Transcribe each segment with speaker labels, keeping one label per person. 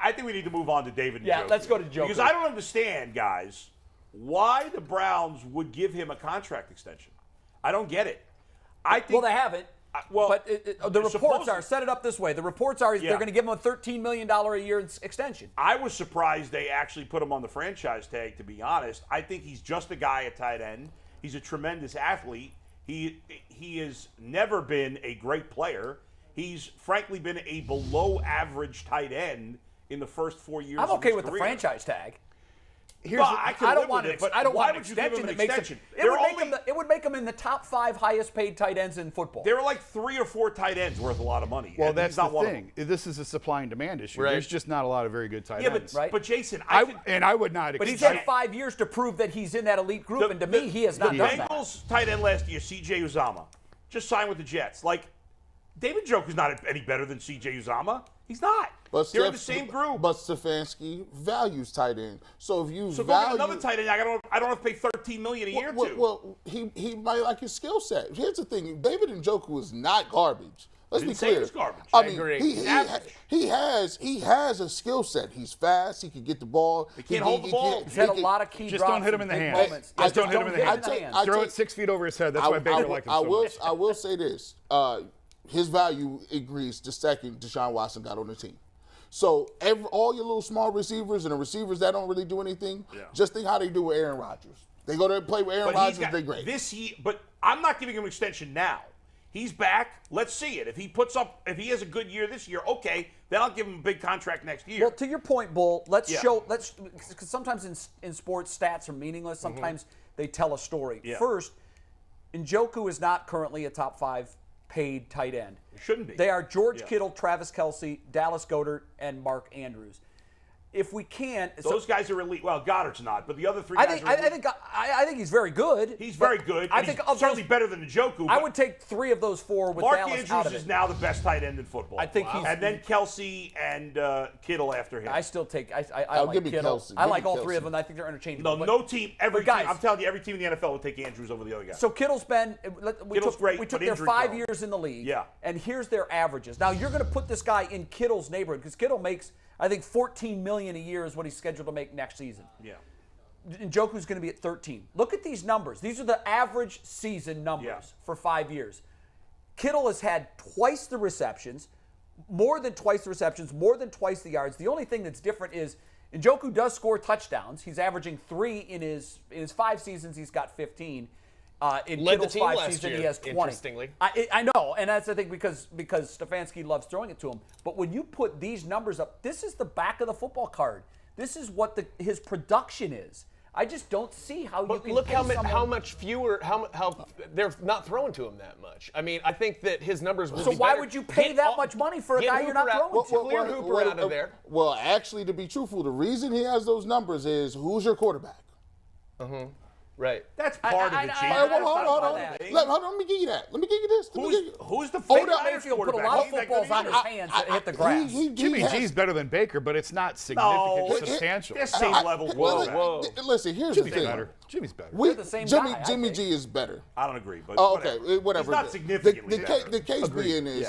Speaker 1: I think we need to move on to David Njoku.
Speaker 2: Yeah, let's go to Njoku.
Speaker 1: Because I don't understand, guys, why the Browns would give him a contract extension. I don't get it. I think.
Speaker 2: Well, they haven't. But the reports are, set it up this way. The reports are they're going to give him a $13 million a year extension.
Speaker 1: I was surprised they actually put him on the franchise tag, to be honest. I think he's just a guy at tight end. He's a tremendous athlete. He has never been a great player. He's frankly been a below-average tight end in the first 4 years of his career.
Speaker 2: I'm okay with the franchise tag.
Speaker 1: I don't want
Speaker 2: it, but I don't want an extension that makes him. It would make him in the top 5 highest-paid tight ends in football.
Speaker 1: There are like 3 or 4 tight ends worth a lot of money.
Speaker 3: Well, that's the thing. This is a supply and demand issue.
Speaker 1: Right.
Speaker 3: There's just not a lot of very good tight ends.
Speaker 1: But Jason,
Speaker 3: I would not.
Speaker 2: But he's had 5 years to prove that he's in that elite group, and to me, he has not done that.
Speaker 1: The Bengals tight end last year, C.J. Uzomah, just signed with the Jets. Like, David Njoku's not any better than C.J. Uzomah. He's not. They're in the same group.
Speaker 4: But Stefanski values tight end. So if you
Speaker 1: go get another tight end, I don't have to pay $13 million a year to.
Speaker 4: Well, he might like his skill set. Here's the thing: David Njoku is not garbage. Let's be clear.
Speaker 1: He's garbage.
Speaker 4: I agree. He has a skill set. He's fast. He can get the ball.
Speaker 1: He can't hold the ball.
Speaker 2: He's had a lot of key
Speaker 3: just
Speaker 2: drops.
Speaker 3: don't hit him in the hands. Just don't hit him in the hands. Throw it 6 feet over his head. That's why Baker likes him so much.
Speaker 4: I will say this: his value increased the second Deshaun Watson got on the team. So all your little small receivers and the receivers that don't really do anything, just think how they do with Aaron Rodgers. They go there and play with Aaron Rodgers, they're great.
Speaker 1: But I'm not giving him an extension now. He's back. Let's see it. If he has a good year this year, okay, then I'll give him a big contract next year.
Speaker 2: Well, to your point, Bull, because sometimes in sports stats are meaningless. Sometimes they tell a story.
Speaker 1: Yeah.
Speaker 2: First, Njoku is not currently a top 5 paid tight end.
Speaker 1: It shouldn't be.
Speaker 2: They are George Kittle, Travis Kelce, Dallas Goedert, and Mark Andrews. If we can,
Speaker 1: those guys are elite. Well, Goddard's not, but the other 3 guys are elite.
Speaker 2: I think he's very good.
Speaker 1: He's very good. I think he's certainly better than Njoku.
Speaker 2: I would take 3 of those 4 with
Speaker 1: Mark
Speaker 2: Dallas
Speaker 1: Andrews
Speaker 2: out of it.
Speaker 1: is now the best tight end in football.
Speaker 2: I think he's,
Speaker 1: and then Kelce and Kittle after him.
Speaker 2: I still take. I like Kittle. I like all 3 of them. I think they're interchangeable.
Speaker 1: No team. Every team. I'm telling you, every team in the NFL would take Andrews over the other guy.
Speaker 2: So Kittle's been. We took their 5
Speaker 1: prone.
Speaker 2: years in the league.
Speaker 1: Yeah.
Speaker 2: And here's their averages. Now you're going to put this guy in Kittle's neighborhood because Kittle makes, I think, $14 million a year is what he's scheduled to make next season.
Speaker 1: Yeah.
Speaker 2: Njoku's going to be at 13. Look at these numbers. These are the average season numbers for 5 years. Kittle has had twice the receptions, more than twice the receptions, more than twice the yards. The only thing that's different is Njoku does score touchdowns. He's averaging 3 in his 5 seasons. He's got 15. In
Speaker 5: Led
Speaker 2: Kittle's
Speaker 5: the team
Speaker 2: 5
Speaker 5: last
Speaker 2: seasons,
Speaker 5: year,
Speaker 2: he has 20.
Speaker 5: interestingly.
Speaker 2: I know, and that's the thing because Stefanski loves throwing it to him. But when you put these numbers up, this is the back of the football card. This is what his production is. I just don't see how you can
Speaker 5: look
Speaker 2: pay
Speaker 5: how much fewer how they're not throwing to him that much. I mean, I think that his numbers will
Speaker 2: So
Speaker 5: be
Speaker 2: why
Speaker 5: better.
Speaker 2: would you pay that much money for a guy you're not throwing to?
Speaker 5: Clear Hooper out of there.
Speaker 4: Well, actually, to be truthful, the reason he has those numbers is who's your quarterback?
Speaker 5: Right.
Speaker 1: That's part of it, Chief.
Speaker 4: Hold on. Let me give you that. Let me give you this.
Speaker 1: Who's the
Speaker 2: Mayfield put a lot of footballs on his hands that hit the grass.
Speaker 3: Jimmy G's better than Baker, but it's not significant, substantial.
Speaker 1: They're same level.
Speaker 4: Whoa. Listen, here's the thing.
Speaker 3: Better. Jimmy's better.
Speaker 2: They're the same guy,
Speaker 4: Jimmy G is better.
Speaker 1: I don't agree, but
Speaker 4: okay, whatever.
Speaker 1: He's not significantly better.
Speaker 4: The case being is,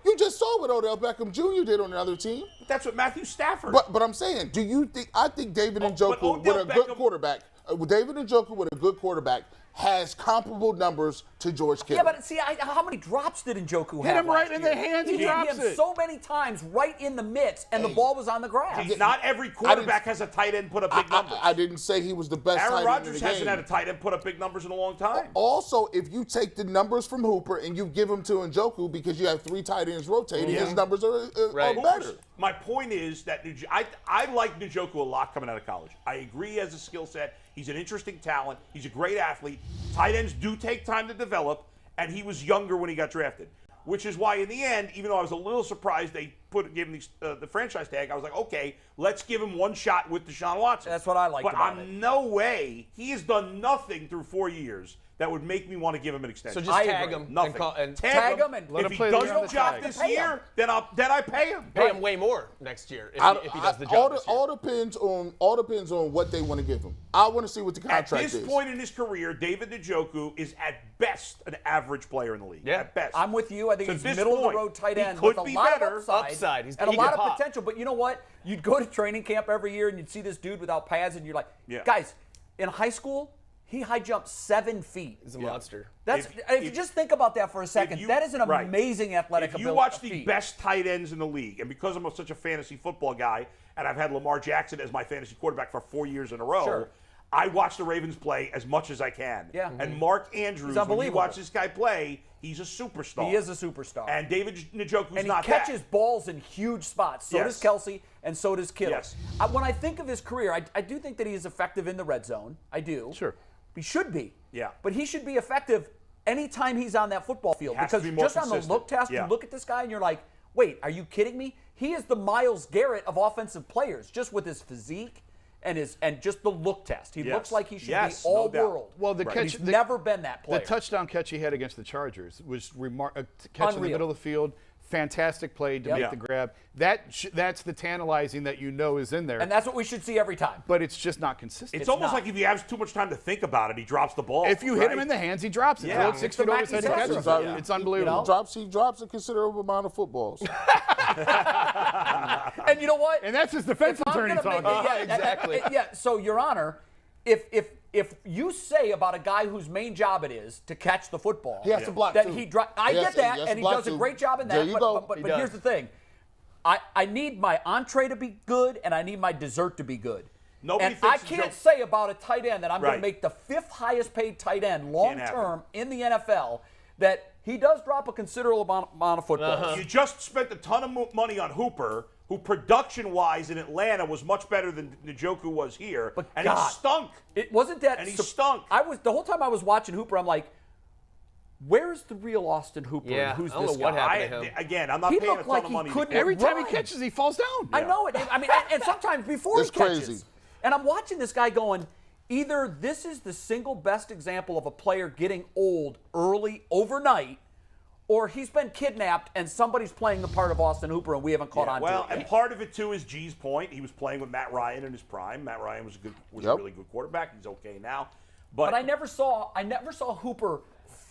Speaker 4: you just saw what Odell Beckham Jr. did on another team.
Speaker 1: That's what Matthew Stafford.
Speaker 4: But I'm saying, do you think? I think David Njoku with a good quarterback. David Njoku with a good quarterback has comparable numbers to George Kittle.
Speaker 2: Yeah, but see, how many drops did Njoku have?
Speaker 3: Hit him right
Speaker 2: last
Speaker 3: in
Speaker 2: year?
Speaker 3: the hands.
Speaker 2: He
Speaker 3: drops
Speaker 2: hit him so many times right in the midst, and the ball was on the grass.
Speaker 1: Not every quarterback has a tight end put up big numbers.
Speaker 4: I didn't say he was the best tight
Speaker 1: Aaron
Speaker 4: end
Speaker 1: Rodgers
Speaker 4: in the
Speaker 1: hasn't
Speaker 4: game.
Speaker 1: had a tight end put up big numbers in a long time.
Speaker 4: Also, if you take the numbers from Hooper and you give them to Njoku because you have 3 tight ends rotating, his numbers are better.
Speaker 1: My point is that I like Njoku a lot coming out of college. I agree he has a skill set. He's an interesting talent. He's a great athlete. Tight ends do take time to develop, and he was younger when he got drafted, which is why in the end, even though I was a little surprised they gave him the franchise tag, I was like, okay, let's give him one shot with Deshaun Watson.
Speaker 2: That's what I like about it.
Speaker 1: But on no way, he has done nothing through 4 years that would make me want to give him an extension.
Speaker 5: So just tag him.
Speaker 1: Nothing.
Speaker 5: And
Speaker 2: tag him and
Speaker 3: let
Speaker 1: if
Speaker 3: him
Speaker 1: he
Speaker 3: play
Speaker 1: does
Speaker 3: the
Speaker 1: the job this year, then I pay him.
Speaker 5: pay him way more next year if he does the job.
Speaker 4: All depends on what they want to give him. I want to see what the contract is.
Speaker 1: At this point in his career, David Njoku is at best an average player in the league.
Speaker 5: Yeah.
Speaker 1: At best.
Speaker 2: I'm with you. I think
Speaker 1: So
Speaker 2: he's
Speaker 1: at this
Speaker 2: middle of the
Speaker 1: point,
Speaker 2: road tight
Speaker 1: he
Speaker 2: end
Speaker 1: could
Speaker 2: with a
Speaker 1: be
Speaker 2: lot
Speaker 1: better.
Speaker 2: of upside.
Speaker 5: upside.
Speaker 2: And a lot of potential. But you know what? You'd go to training camp every year and you'd see this dude without pads, and you're like, guys, in high school, he high jumped 7 feet.
Speaker 5: He's a monster.
Speaker 2: That's if you just think about that for a second, that is an amazing athletic ability.
Speaker 1: If you watch the best tight ends in the league, and because I'm such a fantasy football guy, and I've had Lamar Jackson as my fantasy quarterback for 4 years in a row, I watch the Ravens play as much as I can.
Speaker 2: Yeah.
Speaker 1: And Mark Andrews, when you watch this guy play, he's a superstar.
Speaker 2: He is a superstar.
Speaker 1: And David Njoku's
Speaker 2: and
Speaker 1: not
Speaker 2: he catches balls in huge spots. So does Kelsey, and so does Kittle.
Speaker 1: Yes.
Speaker 2: When I think of his career, I do think that he is effective in the red zone. I do.
Speaker 3: Sure.
Speaker 2: He should be.
Speaker 1: Yeah.
Speaker 2: But he should be effective anytime he's on that football field. Because just on the look test, you look at this guy and you're like, wait, are you kidding me? He is the Myles Garrett of offensive players, just with his physique and just the look test. He looks like he should be all world.
Speaker 3: Well, the catch,
Speaker 2: he's never been that player.
Speaker 3: The touchdown catch he had against the Chargers was catch in the middle of the field. Fantastic play to make the grab. That's the tantalizing that you know is in there.
Speaker 2: And that's what we should see every time.
Speaker 3: But it's just not consistent.
Speaker 1: It's almost like if he has too much time to think about it, he drops the ball.
Speaker 3: If you hit him in the hands, he drops it.
Speaker 1: Yeah.
Speaker 3: Throw it 6 feet over his head and catches it. It's unbelievable.
Speaker 4: He drops a considerable amount of footballs.
Speaker 2: And you know what?
Speaker 3: And that's his defense attorney talking.
Speaker 5: Exactly.
Speaker 2: So, Your Honor, if you say about a guy whose main job it is to catch the football,
Speaker 4: he has to block
Speaker 2: that
Speaker 4: too.
Speaker 2: I get that, and he does a great job in that.
Speaker 4: There you go.
Speaker 2: But here's the thing: I need my entree to be good, and I need my dessert to be good.
Speaker 1: Nobody
Speaker 2: and
Speaker 1: thinks
Speaker 2: I can't say about a tight end that I'm going to make the 5th highest paid tight end long term in the NFL that he does drop a considerable amount of footballs.
Speaker 1: You just spent a ton of money on Hooper, who production-wise in Atlanta was much better than Njoku was here, and he stunk.
Speaker 2: It wasn't that.
Speaker 1: And he stunk.
Speaker 2: The whole time I was watching Hooper, I'm like, where's the real Austin Hooper?
Speaker 5: Yeah,
Speaker 2: Who's
Speaker 5: I don't
Speaker 2: this
Speaker 5: know what
Speaker 2: guy?
Speaker 5: happened to him.
Speaker 1: Again, I'm not
Speaker 2: He
Speaker 1: paying a
Speaker 2: looked
Speaker 1: ton
Speaker 2: like
Speaker 1: of
Speaker 2: he
Speaker 1: money.
Speaker 2: couldn't
Speaker 3: Every time he
Speaker 2: run.
Speaker 3: catches, he falls down.
Speaker 2: I know it. I mean, and sometimes before
Speaker 4: It's
Speaker 2: he catches.
Speaker 4: crazy.
Speaker 2: And I'm watching this guy going, either this is the single best example of a player getting old early, overnight, or he's been kidnapped and somebody's playing the part of Austin Hooper and we haven't caught on to it.
Speaker 1: Well, and part of it, too, is G's point. He was playing with Matt Ryan in his prime. Matt Ryan was a really good quarterback. He's okay now. But
Speaker 2: I never saw Hooper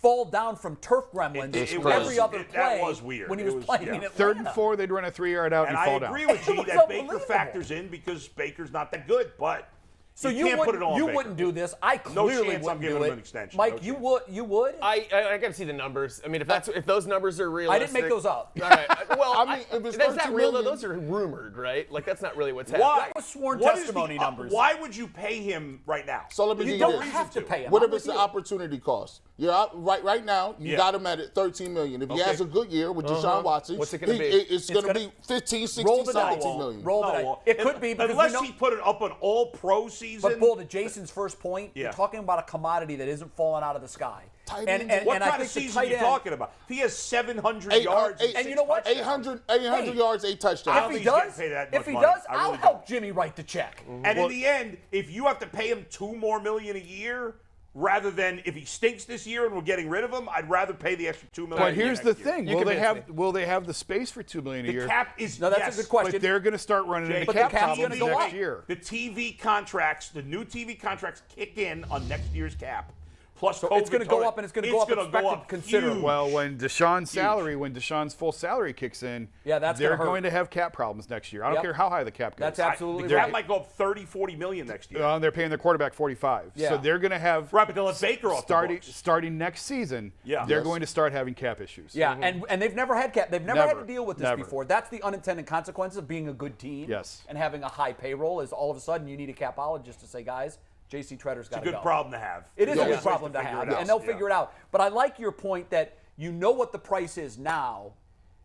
Speaker 2: fall down from turf gremlins every other play.
Speaker 1: That was weird.
Speaker 2: When he was playing in Atlanta.
Speaker 3: 3rd and 4, they'd run a 3-yard out and
Speaker 1: I
Speaker 3: fall down.
Speaker 1: agree with G
Speaker 2: was
Speaker 1: that Baker
Speaker 2: unbelievable.
Speaker 1: factors in because Baker's not that good, but
Speaker 2: So
Speaker 1: you can't put it on
Speaker 2: you
Speaker 1: Baker.
Speaker 2: wouldn't do this. I clearly
Speaker 1: chance I'm
Speaker 2: wouldn't
Speaker 1: giving
Speaker 2: do
Speaker 1: him
Speaker 2: it.
Speaker 1: an extension.
Speaker 2: Mike,
Speaker 1: No
Speaker 2: you
Speaker 1: chance.
Speaker 2: would? You would?
Speaker 5: I got to see the numbers. I mean, if those numbers are realistic.
Speaker 2: I didn't make those up.
Speaker 5: All right. Well,
Speaker 4: I mean, if it's
Speaker 5: that's not
Speaker 4: 13
Speaker 5: real though.
Speaker 4: million-
Speaker 5: Those are rumored, right? Like that's not really what's happening.
Speaker 1: Why?
Speaker 2: That was sworn
Speaker 1: What is
Speaker 2: testimony
Speaker 1: the,
Speaker 2: numbers.
Speaker 1: Why would you pay him right now?
Speaker 4: So let me
Speaker 2: You
Speaker 4: give
Speaker 2: don't
Speaker 4: this.
Speaker 2: have to pay him.
Speaker 4: What
Speaker 2: I'm
Speaker 4: if it's
Speaker 2: with
Speaker 4: the
Speaker 2: you.
Speaker 4: opportunity cost? You're out, right now, you got him at $13 million. If he has a good year with Deshaun Watson,
Speaker 5: What's it gonna be?
Speaker 4: It's going to be 15, 16,
Speaker 2: Roll the dice.
Speaker 4: 17 million.
Speaker 2: Roll the dice.
Speaker 1: well,
Speaker 2: It could be because
Speaker 1: unless
Speaker 2: we know,
Speaker 1: he put it up an all-pro season.
Speaker 2: But Bull, to Jason's first point, you're
Speaker 1: Yeah.
Speaker 2: talking about a commodity that isn't falling out of the sky.
Speaker 4: Tight
Speaker 2: And
Speaker 4: ends.
Speaker 1: what
Speaker 2: I
Speaker 1: kind of
Speaker 2: think the
Speaker 1: season
Speaker 2: tight
Speaker 1: are you
Speaker 2: end,
Speaker 1: talking about? If he has 700
Speaker 4: Eight-
Speaker 1: yards,
Speaker 4: eight-
Speaker 2: And you know what?
Speaker 4: 800
Speaker 2: Hey.
Speaker 4: yards, 8
Speaker 1: I
Speaker 4: touchdowns.
Speaker 1: don't
Speaker 2: If
Speaker 1: think
Speaker 2: he
Speaker 1: he's getting
Speaker 2: does,
Speaker 1: paid that
Speaker 2: if
Speaker 1: much
Speaker 2: he
Speaker 1: money.
Speaker 2: does,
Speaker 1: I
Speaker 2: I'll
Speaker 1: really
Speaker 2: help
Speaker 1: don't.
Speaker 2: Jimmy write the check.
Speaker 1: And in the end, if you have to pay him $2 million a year, rather than if he stinks this year and we're getting rid of him, I'd rather pay the extra $2 million.
Speaker 3: But here's the
Speaker 1: next year.
Speaker 3: thing:
Speaker 5: You convinced me.
Speaker 3: will they have the space for $2 million a
Speaker 1: The
Speaker 3: year?
Speaker 1: cap is
Speaker 2: No, that's
Speaker 1: yes,
Speaker 2: a good question.
Speaker 3: But they're going to start running into
Speaker 2: But the
Speaker 3: cap
Speaker 2: cap's
Speaker 3: problems
Speaker 2: gonna go
Speaker 3: next
Speaker 2: up.
Speaker 3: year.
Speaker 1: The TV contracts, the new TV contracts kick in on next year's cap. Plus,
Speaker 2: So it's going to go up, and it's going to go up expected considerably.
Speaker 1: huge.
Speaker 3: Well, when Deshaun's full salary kicks in,
Speaker 2: Yeah, that's
Speaker 3: they're
Speaker 2: gonna hurt.
Speaker 3: going to have cap problems next year. I don't
Speaker 2: Yep.
Speaker 3: care how high the cap goes.
Speaker 2: That's absolutely
Speaker 1: the
Speaker 2: right.
Speaker 1: cap might go up 30, 40 million next year.
Speaker 3: They're paying their quarterback 45.
Speaker 2: Yeah.
Speaker 3: So they're going to have
Speaker 1: Right, but they'll let Baker off the books.
Speaker 3: starting next season.
Speaker 1: Yeah.
Speaker 3: They're
Speaker 1: Yes.
Speaker 3: going to start having cap issues.
Speaker 2: Yeah, and they've never had cap. They've never had
Speaker 3: Never.
Speaker 2: to deal with this
Speaker 3: Never.
Speaker 2: before. That's the unintended consequence of being a good team.
Speaker 3: Yes.
Speaker 2: And having a high payroll is all of a sudden you need a capologist to say, guys, J.C. Treader's got to
Speaker 1: It's a
Speaker 2: go.
Speaker 1: good problem to have.
Speaker 2: It is
Speaker 1: There's
Speaker 2: a
Speaker 1: always
Speaker 2: good problem
Speaker 1: ways
Speaker 2: to
Speaker 1: figure
Speaker 2: have,
Speaker 1: it out.
Speaker 2: and they'll
Speaker 1: Yeah.
Speaker 2: figure it out. But I like your point that you know what the price is now.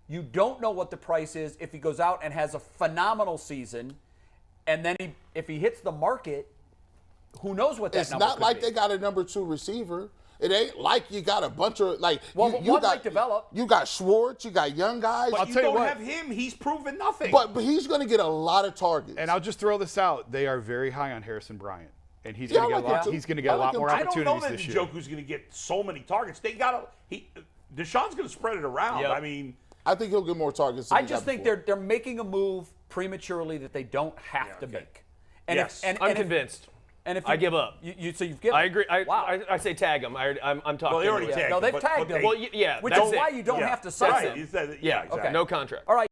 Speaker 2: You don't know what the price is if he goes out and has a phenomenal season, and then if he hits the market, who knows what that
Speaker 4: It's
Speaker 2: number
Speaker 4: not
Speaker 2: could
Speaker 4: like
Speaker 2: be.
Speaker 4: they got a number 2 receiver. It ain't like you got a bunch of
Speaker 2: Well,
Speaker 4: you
Speaker 2: one
Speaker 4: got
Speaker 2: might develop.
Speaker 4: You got Schwartz, you got young guys.
Speaker 1: But
Speaker 3: I'll
Speaker 1: you
Speaker 3: tell you
Speaker 1: don't
Speaker 3: what.
Speaker 1: have him. He's proven nothing.
Speaker 4: But he's going to get a lot of targets.
Speaker 3: And I'll just throw this out: they are very high on Harrison Bryant, and he's
Speaker 4: Yeah,
Speaker 3: going to
Speaker 4: I
Speaker 3: get
Speaker 4: like
Speaker 3: a lot.
Speaker 4: him too.
Speaker 3: He's going to get
Speaker 4: I
Speaker 3: a lot
Speaker 4: like him
Speaker 3: more
Speaker 4: too.
Speaker 1: I don't know
Speaker 3: opportunities
Speaker 1: that
Speaker 3: this year.
Speaker 1: Njoku's going to get so many targets. Deshaun's going to spread it around.
Speaker 5: Yep.
Speaker 1: I mean,
Speaker 4: I think he'll get more targets. Than
Speaker 2: I
Speaker 4: he
Speaker 2: just
Speaker 4: got
Speaker 2: think
Speaker 4: before.
Speaker 2: they're making a move prematurely that they don't have to make. And
Speaker 1: Yes.
Speaker 2: if,
Speaker 5: I'm convinced.
Speaker 2: And if
Speaker 5: I give up.
Speaker 2: So you've given.
Speaker 5: I agree.
Speaker 2: Wow.
Speaker 5: I say tag him. I'm talking.
Speaker 1: well, they already
Speaker 5: to him.
Speaker 1: tagged
Speaker 2: No,
Speaker 1: him,
Speaker 2: they've
Speaker 1: but
Speaker 2: tagged
Speaker 1: they-
Speaker 2: him.
Speaker 5: Well, yeah.
Speaker 2: Which
Speaker 5: that's
Speaker 2: is
Speaker 5: it.
Speaker 2: why you don't
Speaker 1: yeah.
Speaker 2: have to sign
Speaker 1: Right.
Speaker 2: him.
Speaker 1: He said-
Speaker 5: Yeah.
Speaker 1: exactly.
Speaker 5: No contract.
Speaker 2: All right.